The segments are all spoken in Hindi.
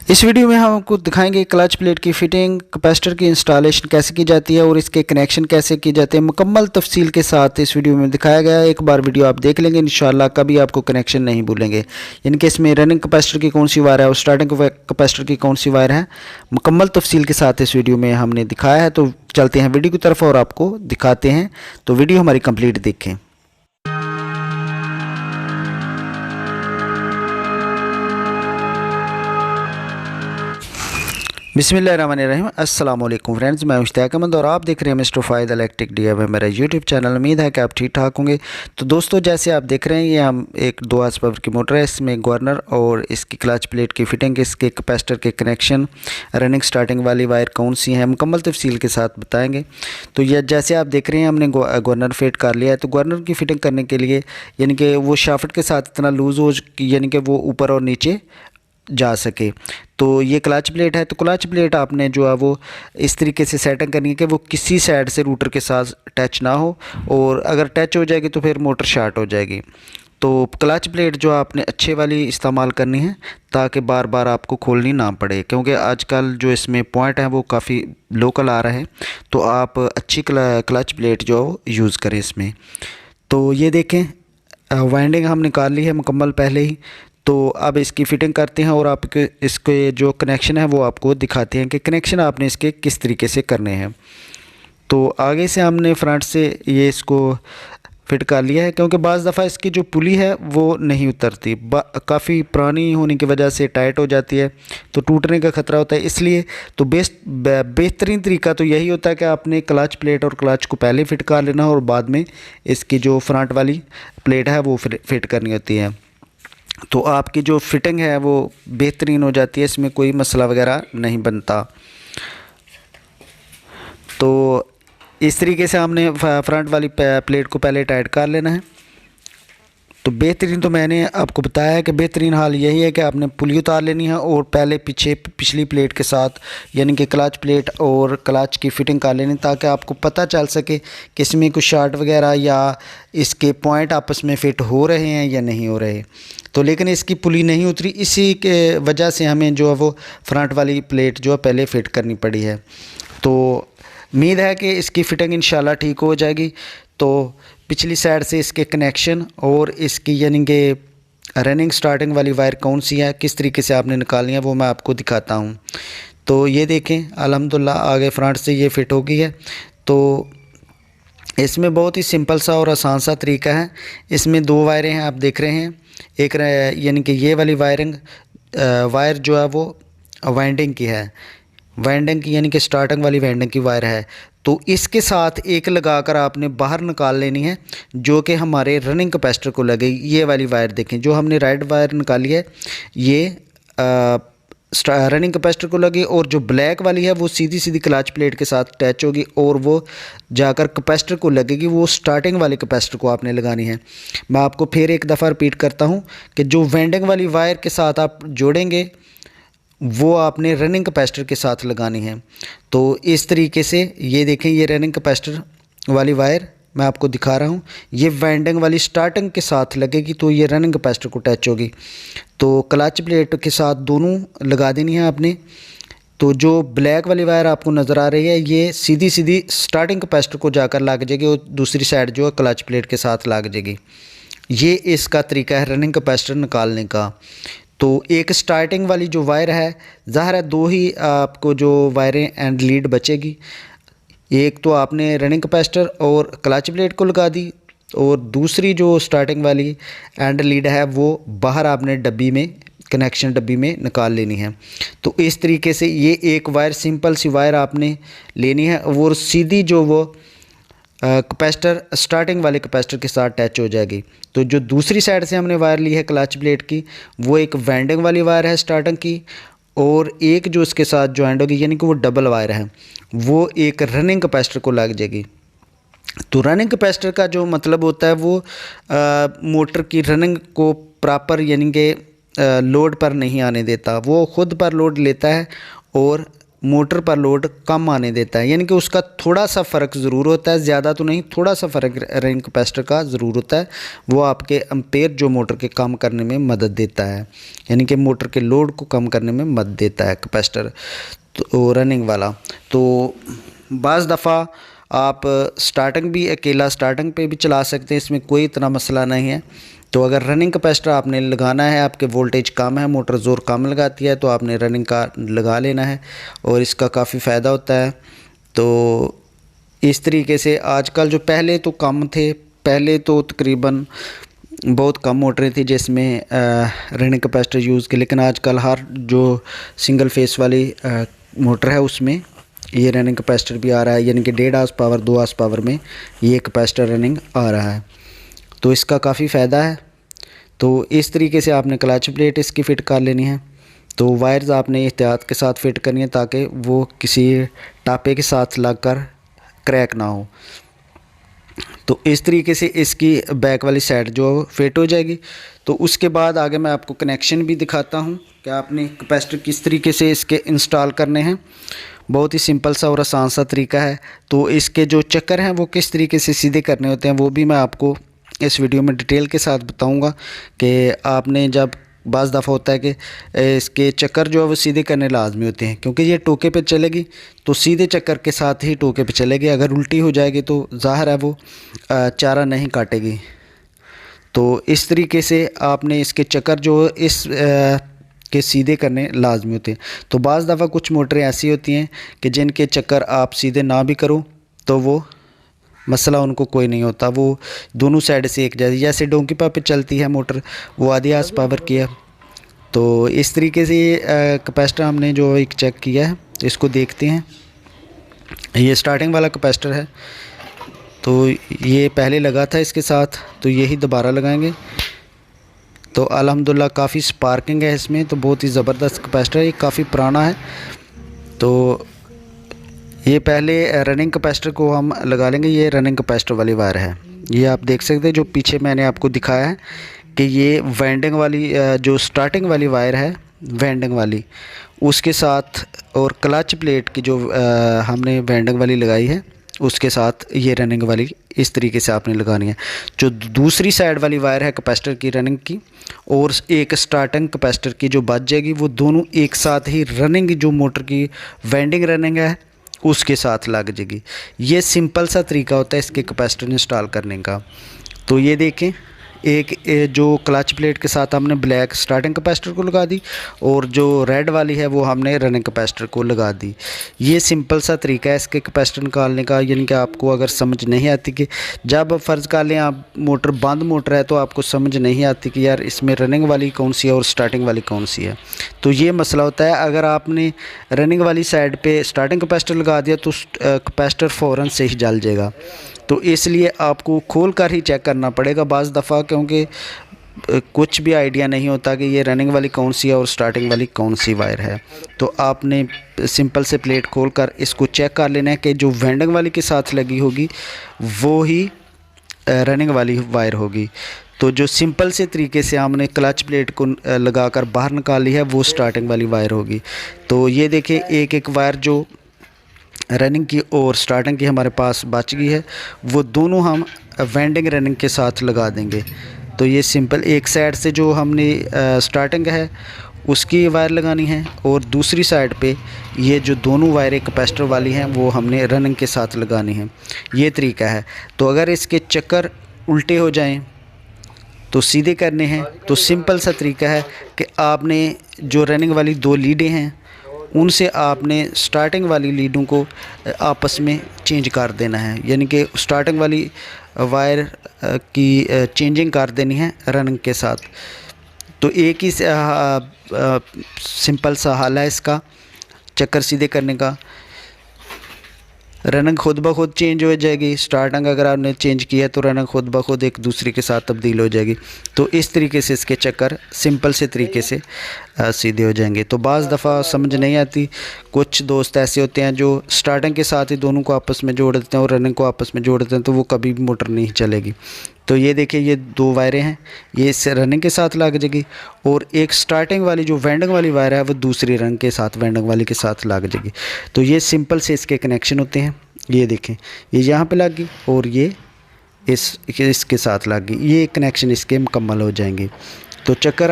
इस वीडियो में हम आपको दिखाएंगे क्लच प्लेट की फिटिंग, कैपेसिटर की इंस्टॉलेशन कैसे की जाती है और इसके कनेक्शन कैसे किए जाते हैं। मुकम्मल तफसील के साथ इस वीडियो में दिखाया गया है। एक बार वीडियो आप देख लेंगे इंशाल्लाह कभी आपको कनेक्शन नहीं भूलेंगे। यानी कि इसमें रनिंग कैपेसिटर की कौन सी वायर है और स्टार्टिंग कैपेसिटर की कौन सी वायर है, मुकम्मल तफसील के साथ इस वीडियो में हमने दिखाया है। तो चलते हैं वीडियो की तरफ और आपको दिखाते हैं। तो वीडियो हमारी कंप्लीट देखें। बिस्मिल्लाहिर्रहमानिर्रहीम। अस्सलाम वालेकुम फ्रेंड्स, मैं मुश्ताक अहमद और आप देख रहे हैं मिस्टर फ़ायद इलेक्ट्रिक DIY मेरा यूट्यूब चैनल। उम्मीद है कि आप ठीक ठाक होंगे। तो दोस्तों, जैसे आप देख रहे हैं ये हम एक 2 हॉर्स पावर की मोटर है, इसमें गवर्नर और इसकी क्लच प्लेट की फिटिंग, इसके कैपेसिटर के कनेक्शन, रनिंग स्टार्टिंग वाली वायर कौन सी है, मुकम्मल तफसील के साथ बताएँगे। तो यह जैसे आप देख रहे हैं हमने गवर्नर फिट कर लिया है। तो गवर्नर की फिटिंग करने के लिए यानी कि वो शाफ्ट के साथ इतना लूज़ हो यानी कि वो ऊपर और नीचे जा सके। तो ये क्लच प्लेट है। तो क्लच प्लेट आपने जो है वो इस तरीके से सेटिंग करनी है कि वो किसी साइड से रूटर के साथ टच ना हो, और अगर टच हो जाएगी तो फिर मोटर शॉर्ट हो जाएगी। तो क्लच प्लेट जो आपने अच्छे वाली इस्तेमाल करनी है ताकि बार बार आपको खोलनी ना पड़े, क्योंकि आजकल जो इसमें पॉइंट है वो काफ़ी लोकल आ रहा है। तो आप अच्छी क्लच प्लेट जो यूज़ करें इसमें। तो ये देखें वाइंडिंग हम निकाल ली है मुकम्मल पहले ही। तो अब इसकी फ़िटिंग करते हैं और आपके इसके जो कनेक्शन है वो आपको दिखाते हैं कि कनेक्शन आपने इसके किस तरीके से करने हैं। तो आगे से हमने फ्रंट से ये इसको फिट कर लिया है, क्योंकि बाज़ दफ़ा इसकी जो पुली है वो नहीं उतरती, काफ़ी पुरानी होने की वजह से टाइट हो जाती है, तो टूटने का ख़तरा होता है। इसलिए तो बेहतरीन तरीका तो यही होता है कि आपने क्लच प्लेट और क्लच को पहले फ़िट कर लेना और बाद में इसकी जो फ्रंट वाली प्लेट है वो फिट करनी होती है। तो आपकी जो फिटिंग है वो बेहतरीन हो जाती है, इसमें कोई मसला वगैरह नहीं बनता। तो इस तरीके से हमने फ्रंट वाली प्लेट को पहले टाइट कर लेना है। तो बेहतरीन तो मैंने आपको बताया है कि बेहतरीन हाल यही है कि आपने पुली उतार लेनी है और पहले पिछली प्लेट के साथ यानी कि क्लच प्लेट और क्लच की फ़िटिंग कर लेनी, ताकि आपको पता चल सके कि इसमें कुछ शॉर्ट वगैरह या इसके पॉइंट आपस में फ़िट हो रहे हैं या नहीं हो रहे। तो लेकिन इसकी पुली नहीं उतरी, इसी के वजह से हमें जो है वो फ्रंट वाली प्लेट जो है पहले फ़िट करनी पड़ी है। तो उम्मीद है कि इसकी फ़िटिंग इंशाल्लाह ठीक हो जाएगी। तो पिछली साइड से इसके कनेक्शन और इसकी यानी कि रनिंग स्टार्टिंग वाली वायर कौन सी है, किस तरीके से आपने निकालनी है, वो मैं आपको दिखाता हूँ। तो ये देखें अल्हम्दुलिल्लाह आगे फ्रंट से ये फ़िट हो गई है। तो इसमें बहुत ही सिंपल सा और आसान सा तरीका है। इसमें 2 वायरें हैं, आप देख रहे हैं। एक यानी कि ये वाली वायर जो है वो वाइंडिंग की है, वाइंडिंग की यानी कि स्टार्टिंग वाली वाइंडिंग की वायर है। तो इसके साथ एक लगाकर आपने बाहर निकाल लेनी है जो कि हमारे रनिंग कैपेसिटर को लगेगी। ये वाली वायर देखें, जो हमने राइट वायर निकाली है ये रनिंग कैपेसिटर को लगी, और जो ब्लैक वाली है वो सीधी सीधी क्लच प्लेट के साथ अटैच होगी और वो जाकर कैपेसिटर को लगेगी। वो स्टार्टिंग वाले कैपेसिटर को आपने लगानी है। मैं आपको फिर एक दफ़ा रिपीट करता हूँ कि जो वाइंडिंग वाली वायर के साथ आप जोड़ेंगे वो आपने रनिंग कैपेसिटर के साथ लगानी है। तो इस तरीके से ये देखें, ये रनिंग कैपेसिटर वाली वायर मैं आपको दिखा रहा हूँ, ये वाइंडिंग वाली स्टार्टिंग के साथ लगेगी तो ये रनिंग कैपेसिटर को टच होगी। तो क्लच प्लेट के साथ दोनों लगा देनी है आपने। तो जो ब्लैक वाली वायर आपको नज़र आ रही है ये सीधी सीधी स्टार्टिंग कैपेसिटर को जाकर लग जाएगी और दूसरी साइड जो है क्लच प्लेट के साथ लग जाएगी। ये इसका तरीका है रनिंग कैपेसिटर निकालने का। तो एक स्टार्टिंग वाली जो वायर है, ज़ाहिर है 2 ही आपको जो वायरें एंड लीड बचेगी। एक तो आपने रनिंग कैपेसिटर और क्लच प्लेट को लगा दी, और दूसरी जो स्टार्टिंग वाली एंड लीड है वो बाहर आपने डब्बी में, कनेक्शन डब्बी में निकाल लेनी है। तो इस तरीके से ये एक वायर, सिंपल सी वायर आपने लेनी है और सीधी जो वो कैपेसिटर स्टार्टिंग वाले कैपेसिटर के साथ अटैच हो जाएगी। तो जो दूसरी साइड से हमने वायर ली है क्लच प्लेट की, वो एक वाइंडिंग वाली वायर है स्टार्टिंग की, और एक जो इसके साथ ज्वाइंट होगी यानी कि वो डबल वायर है, वो एक रनिंग कैपेसिटर को लग जाएगी। तो रनिंग कैपेसिटर का जो मतलब होता है वो मोटर की रनिंग को प्रॉपर यानी कि लोड पर नहीं आने देता, वो खुद पर लोड लेता है और मोटर पर लोड कम आने देता है, यानी कि उसका थोड़ा सा फ़र्क ज़रूर होता है, ज़्यादा तो नहीं, थोड़ा सा फ़र्क रनिंग कैपेसिटर का ज़रूर होता है। वो आपके एम्पेयर जो मोटर के कम करने में मदद देता है, यानी कि मोटर के लोड को कम करने में मदद देता है कैपेसिटर तो रनिंग वाला। तो बाज़ दफ़ा आप स्टार्टिंग भी अकेला स्टार्टिंग पे भी चला सकते हैं, इसमें कोई इतना मसला नहीं है। तो अगर रनिंग कैपेसिटर आपने लगाना है, आपके वोल्टेज कम है, मोटर ज़ोर कम लगाती है, तो आपने रनिंग का लगा लेना है और इसका काफ़ी फ़ायदा होता है। तो इस तरीके से आजकल जो पहले तो कम थे, पहले तो तकरीबन बहुत कम मोटरें थी जिसमें रनिंग कैपेसिटर यूज़ की, लेकिन आजकल हर जो सिंगल फेस वाली मोटर है उसमें ये रनिंग कैपेसिटर भी आ रहा है, यानी कि 1.5 हार्स पावर 2 हार्स पावर में ये कैपेसिटर रनिंग आ रहा है। तो इसका काफ़ी फ़ायदा है। तो इस तरीके से आपने क्लच प्लेट इसकी फ़िट कर लेनी है। तो वायर्स आपने एहतियात के साथ फ़िट करनी है ताकि वो किसी टापे के साथ लगकर क्रैक ना हो। तो इस तरीके से इसकी बैक वाली साइड जो फिट हो जाएगी। तो उसके बाद आगे मैं आपको कनेक्शन भी दिखाता हूँ कि आपने कैपेसिटर किस तरीके से इसके इंस्टॉल करने हैं। बहुत ही सिंपल सा और आसान सा तरीका है। तो इसके जो चक्कर हैं वो किस तरीके से सीधे करने होते हैं वो भी मैं आपको इस वीडियो में डिटेल के साथ बताऊंगा कि आपने जब बाज़ दफ़ा होता है कि इसके चक्कर जो है वो सीधे करने लाजमी होते हैं, क्योंकि ये टोके पे चलेगी तो सीधे चक्कर के साथ ही टोके पे चलेगी। अगर उल्टी हो जाएगी तो ज़ाहिर है वो चारा नहीं काटेगी। तो इस तरीके से आपने इसके चक्कर जो इस के सीधे करने लाजमी होते हैं। तो बाज़ दफ़ा कुछ मोटरें ऐसी होती हैं कि जिनके चक्कर आप सीधे ना भी करो तो वो मसला उनको कोई नहीं होता, वो दोनों साइड से एक जैसे डोंकी पावर पे चलती है मोटर, वो आधी हार्स पावर की है। तो इस तरीके से कैपेसिटर हमने जो एक चेक किया है, इसको देखते हैं। ये स्टार्टिंग वाला कैपेसिटर है, तो ये पहले लगा था इसके साथ, तो यही दोबारा लगाएंगे। तो अल्हम्दुलिल्लाह काफ़ी स्पार्किंग है इसमें, तो बहुत ही ज़बरदस्त कैपेसिटर है, ये काफ़ी पुराना है। तो ये पहले रनिंग कैपेसिटर को हम लगा लेंगे। ये रनिंग कैपेसिटर वाली वायर है, ये आप देख सकते हैं जो पीछे मैंने आपको दिखाया है कि ये वेंडिंग वाली जो स्टार्टिंग वाली वायर है वेंडिंग वाली, उसके साथ और क्लच प्लेट की जो हमने वेंडिंग वाली लगाई है उसके साथ ये रनिंग वाली इस तरीके से आपने लगानी है। जो दूसरी साइड वाली वायर है कैपेसिटर की रनिंग की और एक स्टार्टिंग कैपेसिटर की जो बच जाएगी, वो दोनों एक साथ ही रनिंग जो मोटर की वेंडिंग रनिंग है उसके साथ लग जाएगी। ये सिंपल सा तरीका होता है इसके कैपेसिटर इंस्टॉल करने का। तो ये देखें, एक जो क्लच प्लेट के साथ हमने ब्लैक स्टार्टिंग कैपेसिटर को लगा दी और जो रेड वाली है वो हमने रनिंग कैपेसिटर को लगा दी। ये सिंपल सा तरीका है इसके कैपेसिटर निकालने का। यानी कि आपको अगर समझ नहीं आती कि जब फ़र्ज़ कर लें आप मोटर बंद मोटर है तो आपको समझ नहीं आती कि यार इसमें रनिंग वाली कौन सी है और स्टार्टिंग वाली कौन सी है, तो ये मसला होता है। अगर आपने रनिंग वाली साइड पर स्टार्टिंग कैपेसिटर लगा दिया तो कैपेसिटर फ़ौरन से ही जल जाएगा। तो इसलिए आपको खोल कर ही चेक करना पड़ेगा बाज़ दफ़ा, क्योंकि कुछ भी आइडिया नहीं होता कि ये रनिंग वाली कौन सी है और स्टार्टिंग वाली कौन सी वायर है। तो आपने सिंपल से प्लेट खोलकर इसको चेक कर लेना है कि जो वेंडिंग वाली के साथ लगी होगी वो ही रनिंग वाली वायर होगी। तो जो सिंपल से तरीके से हमने क्लच प्लेट को लगाकर बाहर निकाली है वो स्टार्टिंग वाली वायर होगी। तो ये देखिए एक एक वायर जो रनिंग की और स्टार्टिंग की हमारे पास बच गई है, वो दोनों हम वेंडिंग रनिंग के साथ लगा देंगे। तो ये सिंपल एक साइड से जो हमने स्टार्टिंग है उसकी वायर लगानी है और दूसरी साइड पे ये जो दोनों वायरें कैपेसिटर वाली हैं वो हमने रनिंग के साथ लगानी है। ये तरीका है। तो अगर इसके चक्कर उल्टे हो जाएं तो सीधे करने हैं, तो सिंपल सा तरीका है कि आपने जो रनिंग वाली दो लीडें हैं उनसे आपने स्टार्टिंग वाली लीडों को आपस में चेंज कर देना है, यानी कि स्टार्टिंग वाली वायर की चेंजिंग कर देनी है रनिंग के साथ। तो एक ही सिंपल सा हल है इसका चक्कर सीधे करने का। रनिंग खुद ब खुद चेंज हो जाएगी। स्टार्टिंग अगर आपने चेंज किया तो रनिंग खुद ब खुद एक दूसरे के साथ तब्दील हो जाएगी। तो इस तरीके से इसके चक्कर सिंपल से तरीके से सीधे हो जाएंगे। तो बाज़ दफ़ा समझ नहीं आती, कुछ दोस्त ऐसे होते हैं जो स्टार्टिंग के साथ ही दोनों को आपस में जोड़ देते हैं और रनिंग को आपस में जोड़ देते हैं, तो वो कभी भी मोटर नहीं चलेगी। तो ये देखिए ये 2 वायरें हैं, ये इस रनिंग के साथ लग जाएगी और एक स्टार्टिंग वाली जो वेंडिंग वाली वायर है वो दूसरी रंग के साथ वेंडिंग वाली के साथ लग जाएगी। तो ये सिंपल से इसके कनेक्शन होते हैं। ये देखें ये यहाँ पे लग गई और ये इसके साथ लग गई, ये कनेक्शन इसके मुकम्मल हो जाएंगे। तो चक्कर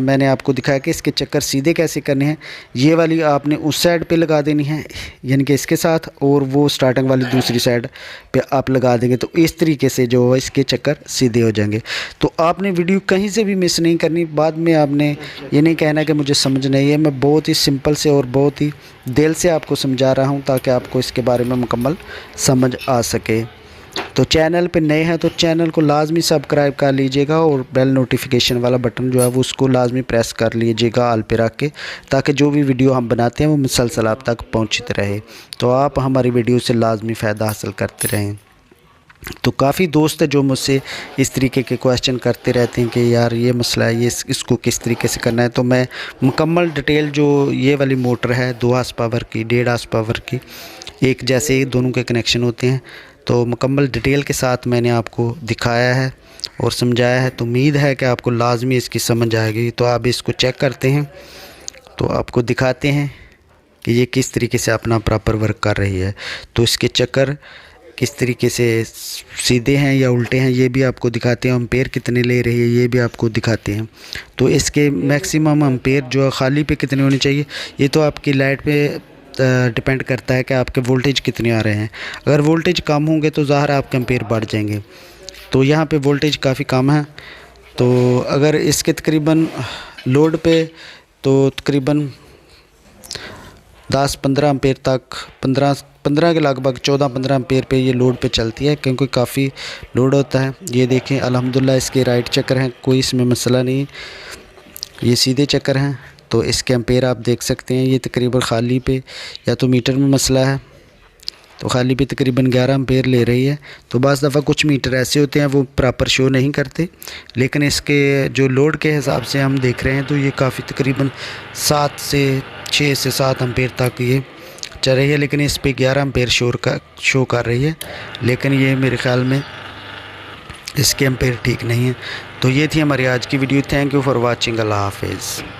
मैंने आपको दिखाया कि इसके चक्कर सीधे कैसे करने हैं। ये वाली आपने उस साइड पे लगा देनी है यानी कि इसके साथ, और वो स्टार्टिंग वाली दूसरी साइड पे आप लगा देंगे तो इस तरीके से जो है इसके चक्कर सीधे हो जाएंगे। तो आपने वीडियो कहीं से भी मिस नहीं करनी, बाद में आपने ये नहीं कहना कि मुझे समझ नहीं है। मैं बहुत ही सिंपल से और बहुत ही दिल से आपको समझा रहा हूँ ताकि आपको इसके बारे में मुकम्मल समझ आ सके। तो चैनल पे नए हैं तो चैनल को लाजमी सब्सक्राइब कर लीजिएगा और बेल नोटिफिकेशन वाला बटन जो है वो उसको लाजमी प्रेस कर लीजिएगा ऑल पे रख के, ताकि जो भी वीडियो हम बनाते हैं वो मुसलसल आप तक पहुंचती रहे, तो आप हमारी वीडियो से लाजमी फ़ायदा हासिल करते रहें। तो काफ़ी दोस्त है जो मुझसे इस तरीके के क्वेश्चन करते रहते हैं कि यार ये मसला है, ये इसको किस तरीके से करना है। तो मैं मुकम्मल डिटेल जो ये वाली मोटर है 2 हार्स पावर की 1.5 हार्स पावर की, एक जैसे दोनों के कनेक्शन होते हैं, तो मुकम्मल डिटेल के साथ मैंने आपको दिखाया है और समझाया है। तो उम्मीद है कि आपको लाजमी इसकी समझ आएगी। तो आप इसको चेक करते हैं तो आपको दिखाते हैं कि ये किस तरीके से अपना प्रॉपर वर्क कर रही है। तो इसके चक्कर किस तरीके से सीधे हैं या उल्टे हैं ये भी आपको दिखाते हैं, एम्पेयर कितने ले रही है ये भी आपको दिखाते हैं। तो इसके मैक्सिमम एम्पेयर जो खाली पे कितने होने चाहिए ये तो आपकी लाइट पे डिपेंड करता है कि आपके वोल्टेज कितने आ रहे हैं। अगर वोल्टेज कम होंगे तो ज़ाहिर आपके एम्पेयर बढ़ जाएंगे। तो यहाँ पे वोल्टेज काफ़ी कम है, तो अगर इसके तकरीबन लोड पे तो तकरीबन 10-15 एम्पेयर तक 15 के लगभग 14-15 एम्पेयर पे ये लोड पे चलती है, क्योंकि काफ़ी लोड होता है। ये देखें अल्हम्दुलिल्लाह इसके राइट चक्कर हैं, कोई इसमें मसला नहीं, ये सीधे चक्कर हैं। तो इसके एम्पेयर आप देख सकते हैं, ये तकरीबन खाली पे या तो मीटर में मसला है, तो खाली पे तकरीबन 11 एम्पेयर ले रही है। तो बाज़ दफ़ा कुछ मीटर ऐसे होते हैं वो प्रॉपर शो नहीं करते, लेकिन इसके जो लोड के हिसाब से हम देख रहे हैं तो ये काफ़ी तकरीबन 6 से 7 एम्पेयर तक ये चल रही है, लेकिन इस पे 11 एम्पेयर शो कर रही है, लेकिन ये मेरे ख़्याल में इसके एम्पेयर ठीक नहीं है। तो ये थी हमारी आज की video. Thank you for watching. अल्लाह हाफिज़।